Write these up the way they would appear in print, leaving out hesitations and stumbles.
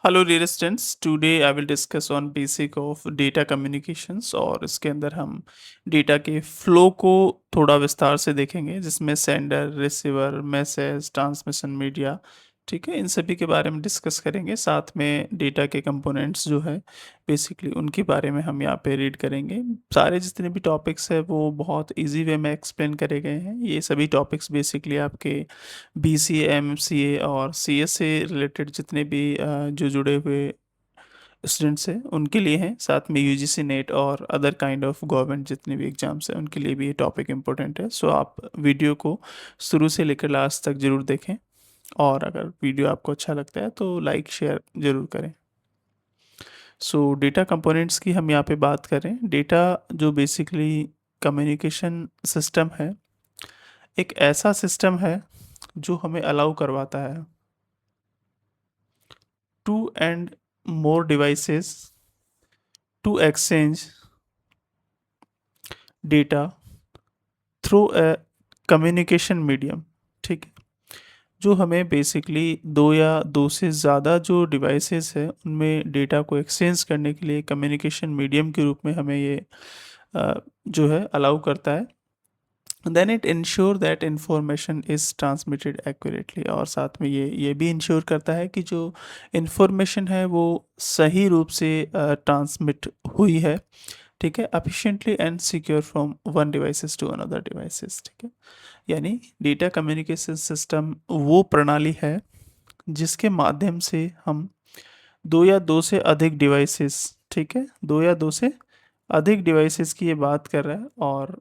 Hello dear students, today I will discuss on basic of data communications और इसके अंदर हम डेटा के फ्लो को थोड़ा विस्तार से देखेंगे जिसमें sender, receiver, message, transmission, media, ठीक है, इन सभी के बारे में डिस्कस करेंगे। साथ में डेटा के कंपोनेंट्स जो है बेसिकली उनके बारे में हम यहाँ पे रीड करेंगे। सारे जितने भी टॉपिक्स है वो बहुत इजी वे में एक्सप्लेन करे गए हैं। ये सभी टॉपिक्स बेसिकली आपके बीसीए, एमसीए और सीएस से रिलेटेड जितने भी जो जुड़े हुए स्टूडेंट्स हैं उनके लिए हैं। साथ में यूजीसी नेट और अदर काइंड ऑफ गवर्नमेंट जितने भी एग्जाम्स हैं उनके लिए भी ये टॉपिक इम्पोर्टेंट है। सो आप वीडियो को शुरू से लेकर लास्ट तक ज़रूर देखें और अगर वीडियो आपको अच्छा लगता है तो लाइक शेयर ज़रूर करें। सो डेटा कंपोनेंट्स की हम यहाँ पे बात करें। डेटा जो बेसिकली कम्युनिकेशन सिस्टम है, एक ऐसा सिस्टम है जो हमें अलाउ करवाता है two and more devices to exchange data through a communication medium। ठीक है, जो हमें बेसिकली दो या दो से ज़्यादा जो डिवाइसेस है उनमें डेटा को एक्सचेंज करने के लिए कम्युनिकेशन मीडियम के रूप में हमें ये जो है अलाउ करता है। Then it ensure that information is transmitted accurately, और साथ में ये भी इंश्योर करता है कि जो इंफॉर्मेशन है वो सही रूप से ट्रांसमिट हुई है, ठीक है, efficiently and secure from one devices to another devices. ठीक है, यानी डेटा कम्युनिकेशन सिस्टम वो प्रणाली है जिसके माध्यम से हम दो या दो से अधिक डिवाइसेस, ठीक है, दो या दो से अधिक डिवाइसेस की ये बात कर रहा है और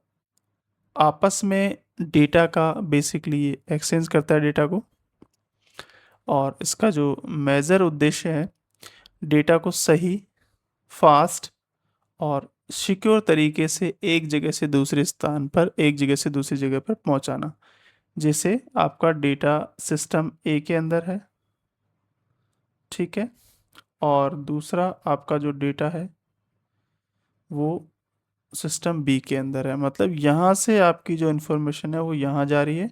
आपस में डेटा का बेसिकली ये एक्सचेंज करता है डेटा को। और इसका जो मेजर उद्देश्य है डेटा को सही, फास्ट और सिक्योर तरीके से एक जगह से दूसरे स्थान पर, एक जगह से दूसरी जगह पर पहुंचाना। जैसे आपका डेटा सिस्टम ए के अंदर है, ठीक है, और दूसरा आपका जो डेटा है वो सिस्टम बी के अंदर है। मतलब यहाँ से आपकी जो इन्फॉर्मेशन है वो यहाँ जा रही है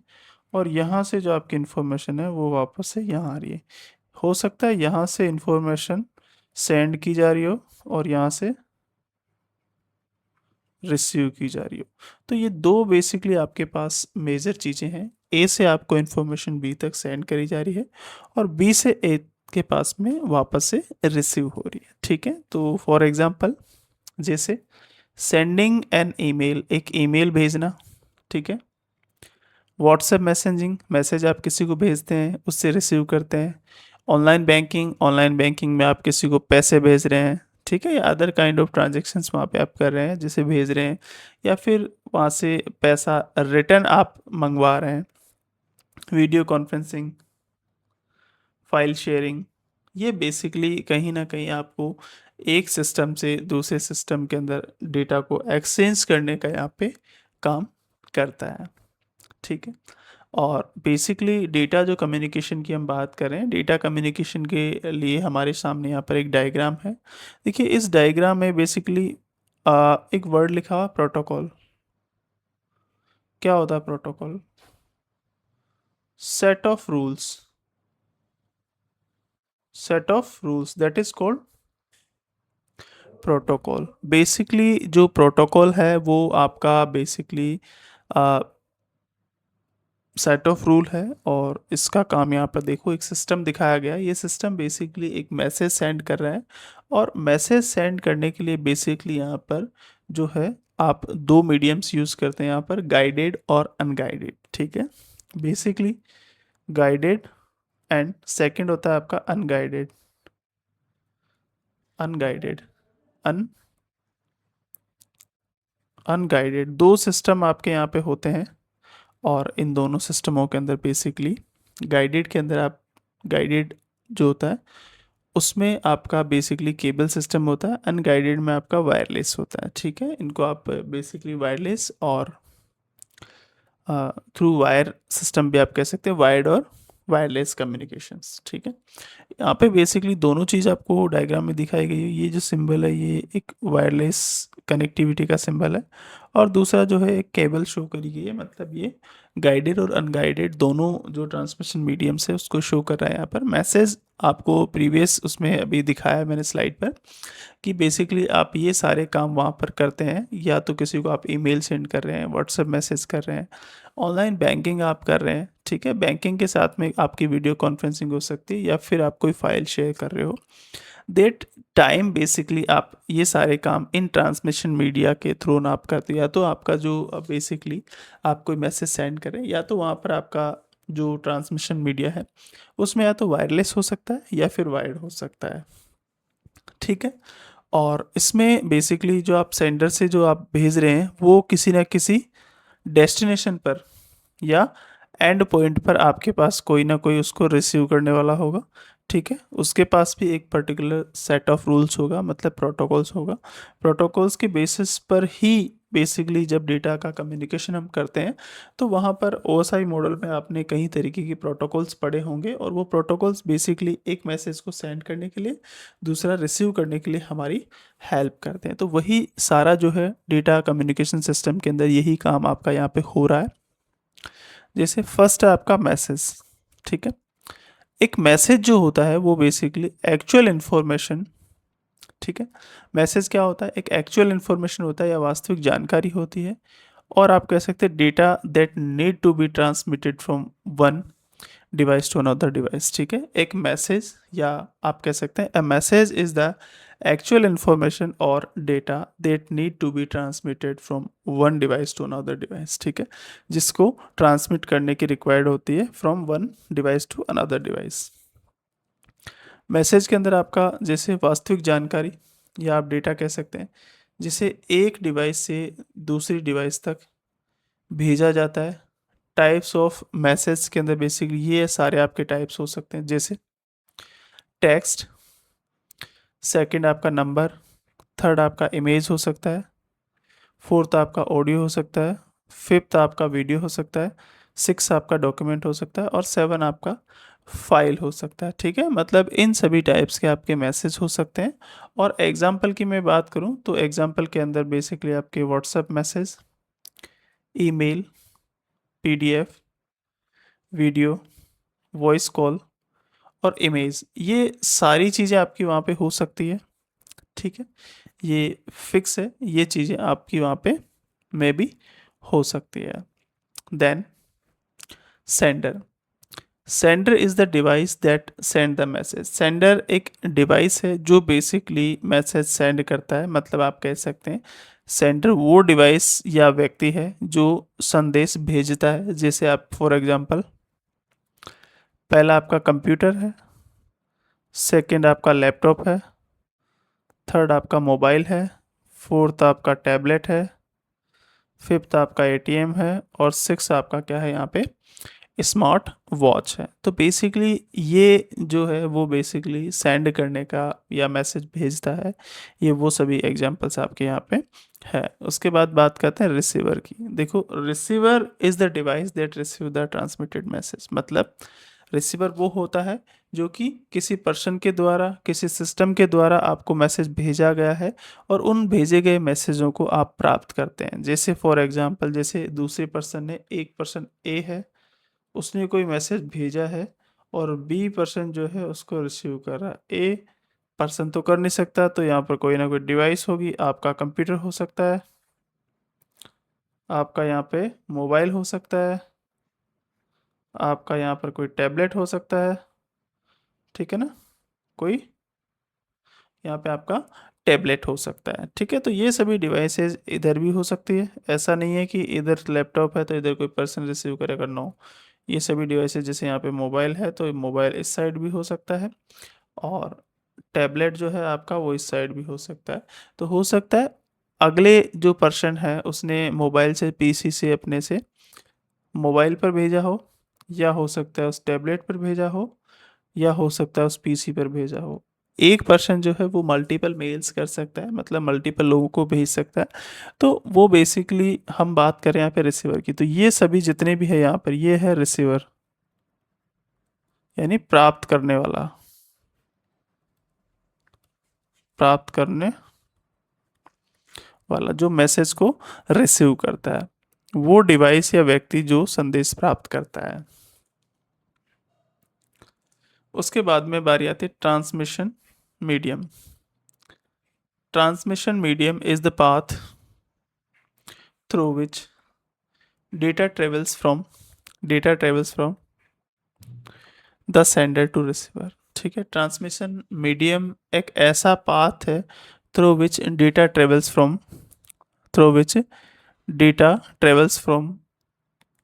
और यहाँ से जो आपकी इन्फॉर्मेशन है वो वापस से यहाँ आ रही है। हो सकता है यहाँ से इन्फॉर्मेशन सेंड की जा रही हो और यहाँ से रिसीव की जा रही हो। तो ये दो बेसिकली आपके पास मेजर चीज़ें हैं। ए से आपको इन्फॉर्मेशन बी तक सेंड करी जा रही है और बी से ए के पास में वापस से रिसीव हो रही है। ठीक है, तो फॉर एग्जांपल जैसे सेंडिंग एन ईमेल, एक ईमेल भेजना, ठीक है, व्हाट्सएप मैसेजिंग, मैसेज आप किसी को भेजते हैं उससे रिसीव करते हैं, ऑनलाइन बैंकिंग, ऑनलाइन बैंकिंग में आप किसी को पैसे भेज रहे हैं, ठीक है, या अदर काइंड ऑफ ट्रांजेक्शन्स वहाँ पे आप कर रहे हैं जिसे भेज रहे हैं, या फिर वहाँ से पैसा रिटर्न आप मंगवा रहे हैं, वीडियो कॉन्फ्रेंसिंग, फाइल शेयरिंग, ये बेसिकली कहीं ना कहीं आपको एक सिस्टम से दूसरे सिस्टम के अंदर डेटा को एक्सचेंज करने का यहाँ पे काम करता है। ठीक है, और बेसिकली डेटा जो कम्युनिकेशन की हम बात करें, डेटा कम्युनिकेशन के लिए हमारे सामने यहाँ पर एक डायग्राम है। देखिए इस डायग्राम में बेसिकली एक वर्ड लिखा हुआ प्रोटोकॉल। क्या होता है protocol? Set of rules, set of rules that is called protocol. Basically जो प्रोटोकॉल है वो आपका बेसिकली सेट ऑफ रूल है और इसका काम यहाँ पर देखो एक सिस्टम दिखाया गया है। ये सिस्टम बेसिकली एक मैसेज सेंड कर रहा है और मैसेज सेंड करने के लिए बेसिकली यहाँ पर जो है आप दो मीडियम्स यूज़ करते हैं यहाँ पर, गाइडेड और अनगाइडेड। ठीक है, बेसिकली गाइडेड एंड सेकंड होता है आपका अनगाइडेड। अनगाइडेड अन अनगाइडेड दो सिस्टम आपके यहाँ पे होते हैं और इन दोनों सिस्टमों के अंदर बेसिकली गाइडेड के अंदर आप, गाइडेड जो होता है उसमें आपका बेसिकली केबल सिस्टम होता है, अनगाइडेड में आपका वायरलेस होता है। ठीक है, इनको आप बेसिकली वायरलेस और थ्रू वायर सिस्टम भी आप कह सकते हैं, वायर्ड और वायरलेस कम्युनिकेशंस। ठीक है, यहाँ पे बेसिकली दोनों चीज़ आपको डायग्राम में दिखाई गई है। ये जो सिंबल है ये एक वायरलेस कनेक्टिविटी का सिंबल है और दूसरा जो है एक केबल शो करी गई है, मतलब ये गाइडेड और अनगाइडेड दोनों जो ट्रांसमिशन मीडियम्स है उसको शो कर रहा है यहाँ पर। मैसेज आपको प्रीवियस उसमें अभी दिखाया है मैंने स्लाइड पर कि बेसिकली आप ये सारे काम वहाँ पर करते हैं, या तो किसी को आप ईमेल सेंड कर रहे हैं, व्हाट्सएप मैसेज कर रहे हैं, ऑनलाइन बैंकिंग आप कर रहे हैं, ठीक है, बैंकिंग के साथ में आपकी वीडियो कॉन्फ्रेंसिंग हो सकती है, या फिर आप कोई फाइल शेयर कर रहे हो। देट टाइम बेसिकली आप ये सारे काम इन ट्रांसमिशन मीडिया के थ्रू ना आप करते हो। या तो आपका जो बेसिकली आप कोई मैसेज सेंड करें, या तो वहाँ पर आपका जो ट्रांसमिशन मीडिया है उसमें या तो वायरलेस हो सकता है या फिर वायर्ड हो सकता है, ठीक है। और इसमें बेसिकली जो आप सेंडर से जो आप भेज रहे हैं वो किसी ना किसी डेस्टिनेशन पर या एंड पॉइंट पर आपके पास कोई ना कोई उसको रिसीव करने वाला होगा, ठीक है। उसके पास भी एक पर्टिकुलर सेट ऑफ रूल्स होगा, मतलब प्रोटोकॉल्स होगा। प्रोटोकॉल्स के बेसिस पर ही बेसिकली जब डेटा का कम्युनिकेशन हम करते हैं तो वहाँ पर ओएसआई मॉडल में आपने कई तरीके की प्रोटोकॉल्स पढ़े होंगे, और वो प्रोटोकॉल्स बेसिकली एक मैसेज को सेंड करने के लिए, दूसरा रिसीव करने के लिए हमारी हेल्प करते हैं। तो वही सारा जो है डेटा कम्युनिकेशन सिस्टम के अंदर यही काम आपका यहाँ पे हो रहा है। जैसे फर्स्ट है आपका मैसेज, ठीक है। एक मैसेज जो होता है वो बेसिकली एक्चुअल इन्फॉर्मेशन, ठीक है। मैसेज क्या होता है, एक एक्चुअल इन्फॉर्मेशन होता है या वास्तविक जानकारी होती है, और आप कह सकते हैं data that need to be transmitted from one device to another device, ठीक है। एक मैसेज, या आप कह सकते हैं a message is the actual information और data that need to be transmitted from one device to another device, ठीक है, जिसको ट्रांसमिट करने की रिक्वायर्ड होती है from one device to another device. Message के अंदर आपका जैसे वास्तविक जानकारी, या आप डेटा कह सकते हैं, जिसे एक डिवाइस से दूसरी डिवाइस तक भेजा जाता है। टाइप्स ऑफ मैसेज के अंदर बेसिकली ये सारे आपके टाइप्स हो सकते हैं, जैसे टेक्स्ट, सेकंड आपका नंबर, थर्ड आपका इमेज हो सकता है, फोर्थ आपका ऑडियो हो सकता है, फिफ्थ आपका वीडियो हो सकता है, सिक्स आपका डॉक्यूमेंट हो सकता है, और सेवन आपका फाइल हो सकता है, ठीक है। मतलब इन सभी टाइप्स के आपके मैसेज हो सकते हैं। और एग्जाम्पल की मैं बात करूं तो एग्जाम्पल के अंदर बेसिकली आपके WhatsApp message, email, PDF, video, voice call और इमेज, ये सारी चीज़ें आपकी वहाँ पे हो सकती है, ठीक है। ये फिक्स है, ये चीज़ें आपकी वहाँ पे में भी हो सकती है। Then sender, sender is the device that send the message. Sender एक डिवाइस है जो बेसिकली मैसेज सेंड करता है, मतलब आप कह सकते हैं सेंडर वो डिवाइस या व्यक्ति है जो संदेश भेजता है। जैसे आप फॉर एग्जांपल, पहला आपका कंप्यूटर है, सेकंड आपका लैपटॉप है, थर्ड आपका मोबाइल है, फोर्थ आपका टैबलेट है, फिफ्थ आपका एटीएम है, और सिक्स आपका क्या है यहाँ पे, स्मार्ट वॉच है। तो बेसिकली ये जो है वो बेसिकली सेंड करने का या मैसेज भेजता है। ये वो सभी एग्जांपल्स आपके यहाँ पे है। उसके बाद बात करते हैं रिसीवर की। देखो, receiver is the device that receive the transmitted message. मतलब रिसीवर वो होता है जो कि किसी पर्सन के द्वारा, किसी सिस्टम के द्वारा आपको मैसेज भेजा गया है, और उन भेजे गए मैसेजों को आप प्राप्त करते हैं। जैसे फॉर एग्जांपल, जैसे दूसरे पर्सन ने, एक पर्सन ए है, उसने कोई मैसेज भेजा है, और बी पर्सन जो है उसको रिसीव कर रहा है। ए पर्सन तो कर नहीं सकता, तो यहाँ पर कोई ना कोई डिवाइस होगी। आपका कंप्यूटर हो सकता है, आपका यहाँ पे मोबाइल हो सकता है, आपका यहाँ पर कोई टैबलेट हो सकता है, ठीक है ना, कोई यहाँ पे आपका टैबलेट हो सकता है, ठीक है। तो ये सभी डिवाइसेस इधर भी हो सकती है। ऐसा नहीं है कि इधर लैपटॉप है तो इधर कोई पर्सन रिसीव करेगा, नो। ये सभी डिवाइसेस, जैसे यहाँ पे मोबाइल है तो मोबाइल इस साइड भी हो सकता है, और टैबलेट जो है आपका वो इस साइड भी हो सकता है। तो हो सकता है अगले जो पर्सन है उसने मोबाइल से, पीसी से, अपने से मोबाइल पर भेजा हो, या हो सकता है उस टैबलेट पर भेजा हो, या हो सकता है उस पीसी पर भेजा हो। एक पर्सन जो है वो मल्टीपल मेल्स कर सकता है, मतलब मल्टीपल लोगों को भेज सकता है। तो वो बेसिकली हम बात करें यहाँ पे रिसीवर की, तो ये सभी जितने भी है यहाँ पर, ये है रिसीवर, यानी प्राप्त करने वाला, प्राप्त करने वाला जो मैसेज को रिसीव करता है। वो डिवाइस या व्यक्ति जो संदेश प्राप्त करता है। उसके बाद में बारी आती है transmission medium. Transmission medium is the path through which data travels from the sender to receiver. ठीक है, ट्रांसमिशन मीडियम एक ऐसा पाथ है through which data travels from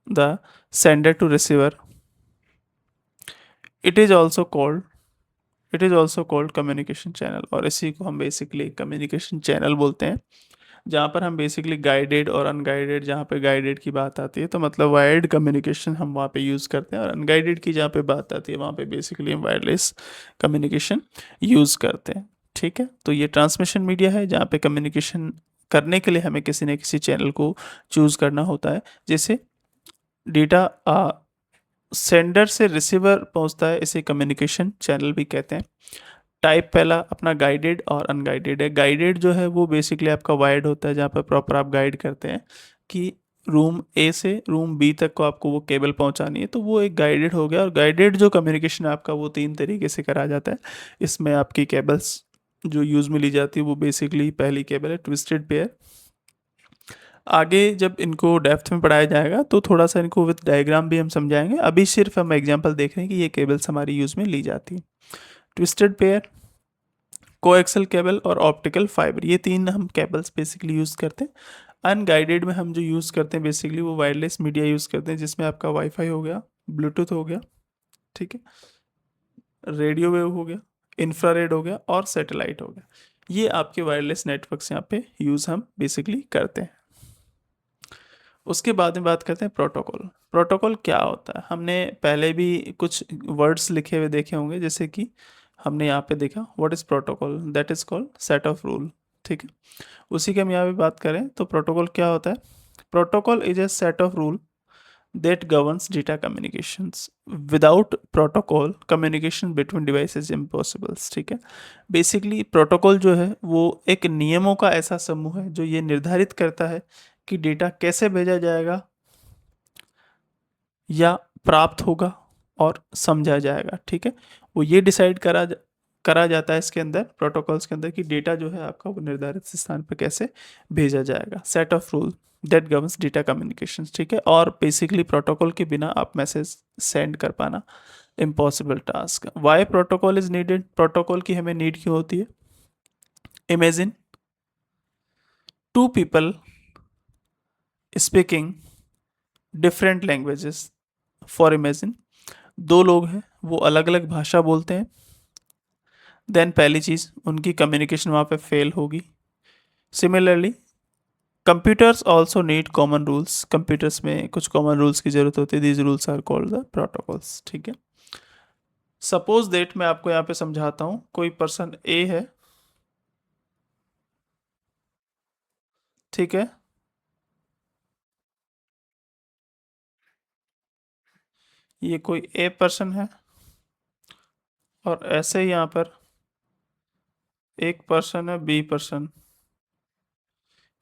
the sender to receiver. It is also called communication channel, और इसी को हम basically communication channel बोलते हैं, जहाँ पर हम बेसिकली गाइडेड और अनगाइडेड, जहाँ पे गाइडेड की बात आती है तो मतलब वायर्ड कम्युनिकेशन हम वहाँ पे यूज़ करते हैं, और अनगाइडेड की जहाँ पे बात आती है वहाँ पे बेसिकली हम वायरलेस कम्युनिकेशन यूज़ करते हैं। ठीक है, तो ये ट्रांसमिशन मीडिया है जहाँ पे कम्युनिकेशन करने के लिए हमें किसी न किसी चैनल को चूज़ करना होता है, जैसे डेटा सेंडर से रिसीवर पहुंचता है, इसे कम्युनिकेशन चैनल भी कहते हैं। टाइप पहला अपना गाइडेड और अनगाइडेड है। गाइडेड जो है वो बेसिकली आपका वायर्ड होता है, जहाँ पर प्रॉपर आप गाइड करते हैं कि रूम ए से रूम बी तक को आपको वो केबल पहुंचानी है, तो वो एक गाइडेड हो गया। और गाइडेड जो कम्युनिकेशन है आपका वो 3 तरीके से करा जाता है। इसमें आपकी केबल्स जो यूज़ में ली जाती है वो बेसिकली पहली केबल है ट्विस्टेड पेयर। आगे जब इनको डेप्थ में पढ़ाया जाएगा तो थोड़ा सा इनको विद डायग्राम भी हम समझाएंगे, अभी सिर्फ हम एग्जांपल देख रहे हैं कि ये केबल्स हमारी यूज़ में ली जाती है। ट्विस्टेड पेयर, कोएक्सल केबल और ऑप्टिकल फाइबर, ये 3 हम केबल्स बेसिकली यूज़ करते हैं। अनगाइडेड में हम जो यूज़ करते हैं बेसिकली वो वायरलेस मीडिया यूज़ करते हैं, जिसमें आपका वाईफाई हो गया, ब्लूटूथ हो गया, ठीक है, रेडियो वेव हो गया, इंफ्रारेड हो गया और सैटेलाइट हो गया। ये आपके वायरलेस नेटवर्क्स यहाँ पे यूज़ हम बेसिकली करते हैं। उसके बाद में बात करते हैं प्रोटोकॉल। प्रोटोकॉल क्या होता है, हमने पहले भी कुछ वर्ड्स लिखे हुए देखे होंगे, जैसे कि हमने यहाँ पे देखा what is protocol, that is called set of rule. ठीक है, उसी की हम यहाँ पे बात करें तो प्रोटोकॉल क्या होता है। Protocol is a set of rule that governs data communications. Without protocol communication between devices impossible. ठीक है, बेसिकली प्रोटोकॉल जो है वो एक नियमों का ऐसा समूह है जो ये निर्धारित करता है कि डेटा कैसे भेजा जाएगा या प्राप्त होगा और समझा जाएगा। ठीक है, वो ये डिसाइड करा जाता है इसके अंदर, प्रोटोकॉल्स के अंदर, कि डेटा जो है आपका वो निर्धारित स्थान पर कैसे भेजा जाएगा। Set of rule that governs data communication. ठीक है, और बेसिकली प्रोटोकॉल के बिना आप मैसेज सेंड कर पाना impossible task. Why protocol is needed, protocol की हमें नीड क्यों होती है। Imagine two people speaking different languages. For imagine दो लोग हैं वो अलग अलग भाषा बोलते हैं, देन पहली चीज़ उनकी कम्युनिकेशन वहाँ पे फेल होगी। Similarly computers also need common rules, computers में कुछ कॉमन रूल्स की ज़रूरत होती है, these rules are called the protocols. ठीक है, सपोज दैट मैं आपको यहाँ पे समझाता हूँ, कोई पर्सन ए है, ठीक है, ये कोई ए पर्सन है, और ऐसे ही यहाँ पर एक पर्सन है बी पर्सन,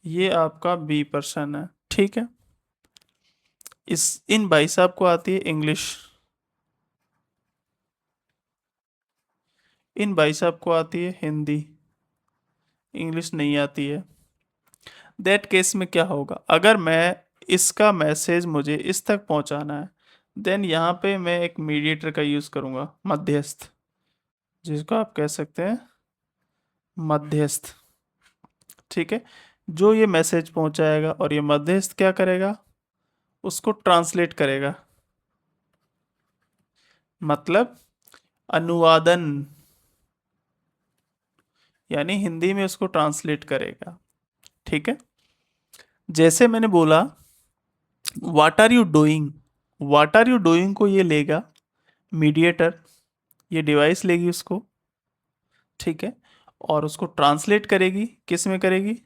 ये आपका बी पर्सन है। ठीक है, इन भाई साहब को आती है इंग्लिश, इन भाई साहब को आती है हिंदी, इंग्लिश नहीं आती है। दैट केस में क्या होगा, अगर मैं इसका मैसेज मुझे इस तक पहुंचाना है, देन यहाँ पे मैं एक मीडिएटर का यूज़ करूँगा, मध्यस्थ, जिसको आप कह सकते हैं मध्यस्थ। ठीक है, जो ये मैसेज पहुंचाएगा और ये मध्यस्थ क्या करेगा, उसको ट्रांसलेट करेगा, मतलब अनुवादन, यानी हिंदी में उसको ट्रांसलेट करेगा। ठीक है, जैसे मैंने बोला what are you doing, what are you doing को ये लेगा मीडिएटर, ये डिवाइस लेगी उसको, ठीक है, और उसको ट्रांसलेट करेगी, किस में करेगी,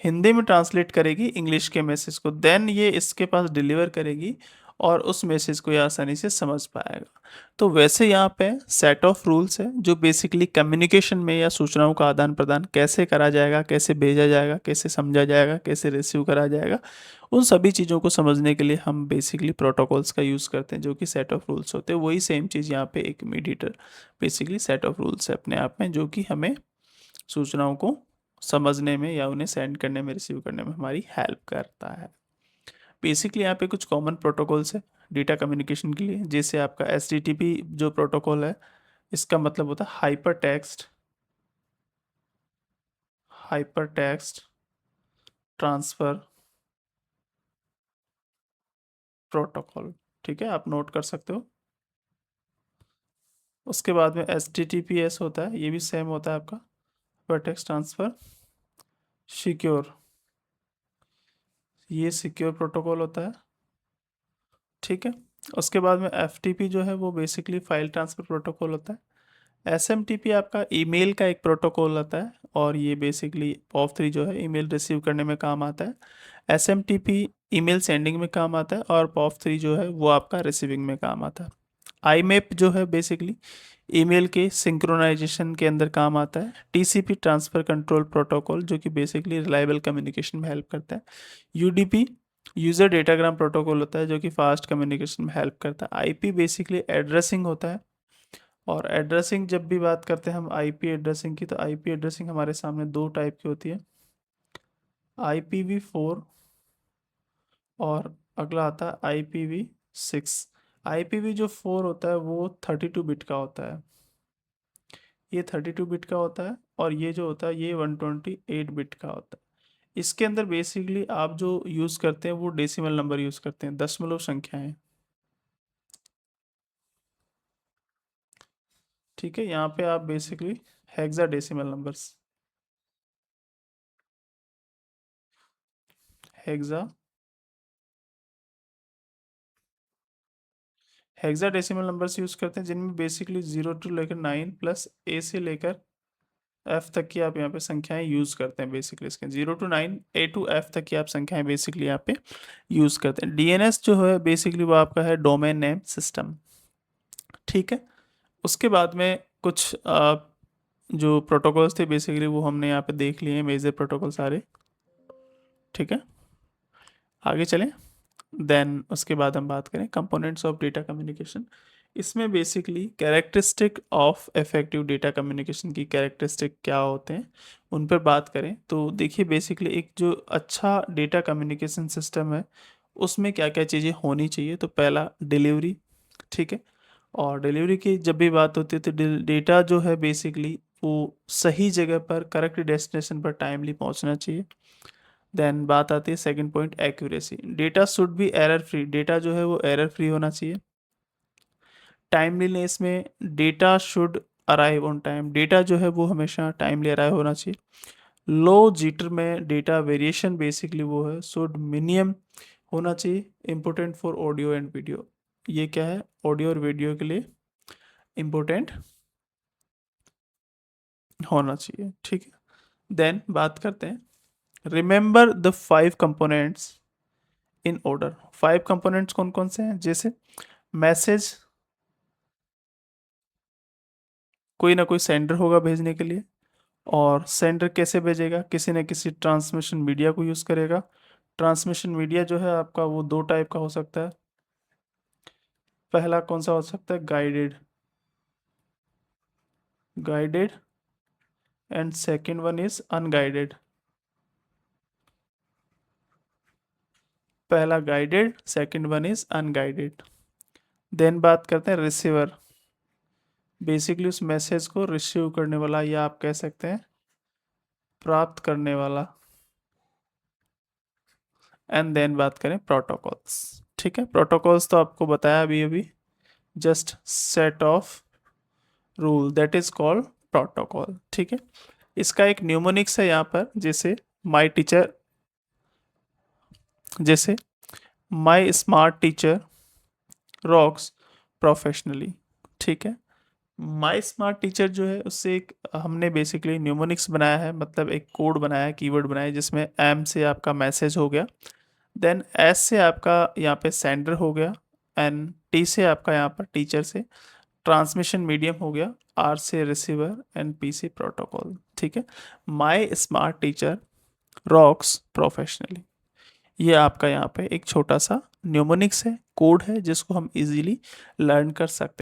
हिंदी में ट्रांसलेट करेगी इंग्लिश के मैसेज को, देन ये इसके पास डिलीवर करेगी, और उस मैसेज को ये आसानी से समझ पाएगा। तो वैसे यहाँ पे सेट ऑफ रूल्स है जो बेसिकली कम्युनिकेशन में या सूचनाओं का आदान प्रदान कैसे करा जाएगा, कैसे भेजा जाएगा, कैसे समझा जाएगा, कैसे रिसीव करा जाएगा, उन सभी चीज़ों को समझने के लिए हम बेसिकली प्रोटोकॉल्स का यूज़ करते हैं जो कि सेट ऑफ रूल्स होते हैं। वही सेम चीज़ यहाँ पे एक mediator basically set of rules है अपने आप में, जो कि हमें सूचनाओं को समझने में या उन्हें सेंड करने में, रिसीव करने में हमारी हेल्प करता है। बेसिकली यहाँ पे कुछ कॉमन प्रोटोकॉल्स है डेटा कम्युनिकेशन के लिए, जैसे आपका HTTP जो प्रोटोकॉल है, इसका मतलब होता है हाइपर टेक्स्ट ट्रांसफ़र प्रोटोकॉल। ठीक है, आप नोट कर सकते हो। उसके बाद में HTTPS होता है, ये भी सेम होता है आपका हाइपर टेक्स्ट ट्रांसफ़र सिक्योर, ये सिक्योर प्रोटोकॉल होता है। ठीक है, उसके बाद में FTP जो है वो बेसिकली फाइल ट्रांसफ़र प्रोटोकॉल होता है। SMTP आपका ईमेल का एक प्रोटोकॉल होता है और ये बेसिकली POP3 जो है ईमेल रिसीव करने में काम आता है। SMTP ईमेल सेंडिंग में काम आता है और POP3 जो है वो आपका रिसीविंग में काम आता है। IMAP जो है बेसिकली ईमेल के सिंक्रोनाइजेशन के अंदर काम आता है। TCP ट्रांसफ़र कंट्रोल प्रोटोकॉल जो कि बेसिकली रिलायबल कम्युनिकेशन में हेल्प करता है। UDP यूज़र डेटाग्राम प्रोटोकॉल होता है जो कि फास्ट कम्युनिकेशन में हेल्प करता है। IP बेसिकली एड्रेसिंग होता है, और एड्रेसिंग जब भी बात करते हैं हम आईपी एड्रेसिंग की, तो आईपी एड्रेसिंग हमारे सामने दो टाइप की होती है, IPv4 और अगला आता है IPv6। IPv जो 4 होता है वो 32 बिट का होता है, ये 32 बिट का होता है, और ये जो होता है ये 128 बिट का होता है। इसके अंदर बेसिकली आप जो यूज़ करते हैं वो डेसिमल नंबर यूज़ करते हैं, दशमलव संख्याएं। ठीक है, यहाँ पे आप basically hexadecimal numbers, hexa hexadecimal numbers use करते हैं जिनमें बेसिकली 0 टू लेकर 9 प्लस ए से लेकर एफ तक की आप यहाँ पे संख्याएं यूज़ करते हैं। बेसिकली इसके 0 टू 9 ए टू एफ तक की आप संख्याएं बेसिकली यहाँ पे यूज़ करते हैं। DNS जो है बेसिकली वो आपका है डोमेन नेम सिस्टम। ठीक है, उसके बाद में कुछ जो प्रोटोकॉल्स थे बेसिकली वो हमने यहाँ पे देख लिए हैं, मेजर प्रोटोकॉल सारे। ठीक है, आगे चलें। देन उसके बाद हम बात करें कंपोनेंट्स ऑफ डेटा कम्युनिकेशन। इसमें basically characteristic of effective data communication की कैरेक्टरिस्टिक क्या होते हैं उन पर बात करें तो देखिए बेसिकली एक जो अच्छा डेटा कम्युनिकेशन सिस्टम है उसमें क्या क्या चीज़ें होनी चाहिए। तो पहला डिलीवरी, ठीक है, और डिलीवरी की जब भी बात होती है तो डेटा जो है बेसिकली वो सही जगह पर करेक्ट डेस्टिनेशन पर टाइमली पहुंचना चाहिए। देन बात आती है second point accuracy, data should be error free, data जो है वो एरर फ्री होना चाहिए। टाइमलीनेस में data should arrive on time, data जो है वो हमेशा टाइमली अराइव होना चाहिए। लो जीटर में डेटा वेरिएशन बेसिकली वो है शुड मिनिमम होना चाहिए। Important for audio and video, ये क्या है, ऑडियो और वीडियो के लिए इम्पोर्टेंट होना चाहिए। ठीक है, देन बात करते हैं remember the 5 components in order. 5 components कौन कौन से हैं, जैसे मैसेज, कोई ना कोई सेंडर होगा भेजने के लिए, और सेंडर कैसे भेजेगा, किसी न किसी ट्रांसमिशन मीडिया को यूज़ करेगा। ट्रांसमिशन मीडिया जो है आपका वो दो टाइप का हो सकता है। पहला कौन सा हो सकता है, guided, guided, and second one is unguided. पहला guided, second one is unguided. Then बात करते हैं रिसीवर, बेसिकली उस मैसेज को रिसीव करने वाला या आप कह सकते हैं प्राप्त करने वाला। एंड देन बात करें प्रोटोकॉल्स। ठीक है, प्रोटोकॉल्स तो आपको बताया अभी अभी, just set of rule that is called protocol. ठीक है, इसका एक न्यूमोनिक्स है यहाँ पर, जैसे माई टीचर, जैसे माई स्मार्ट टीचर रॉक्स प्रोफेशनली। ठीक है, माई स्मार्ट टीचर जो है उससे एक हमने बेसिकली न्यूमोनिक्स बनाया है, मतलब एक कोड बनाया है, कीवर्ड बनाया है, जिसमें एम से आपका मैसेज हो गया, देन एस से आपका यहाँ पे सेंडर हो गया, एंड टी से आपका यहाँ पर टीचर से, ट्रांसमिशन मीडियम हो गया, आर से रिसीवर एंड पी से प्रोटोकॉल। ठीक है। माई स्मार्ट टीचर रॉक्स प्रोफेशनली, ये आपका यहाँ पे एक छोटा सा न्यूमोनिक्स है, कोड है जिसको हम इजीली लर्न कर सकते हैं।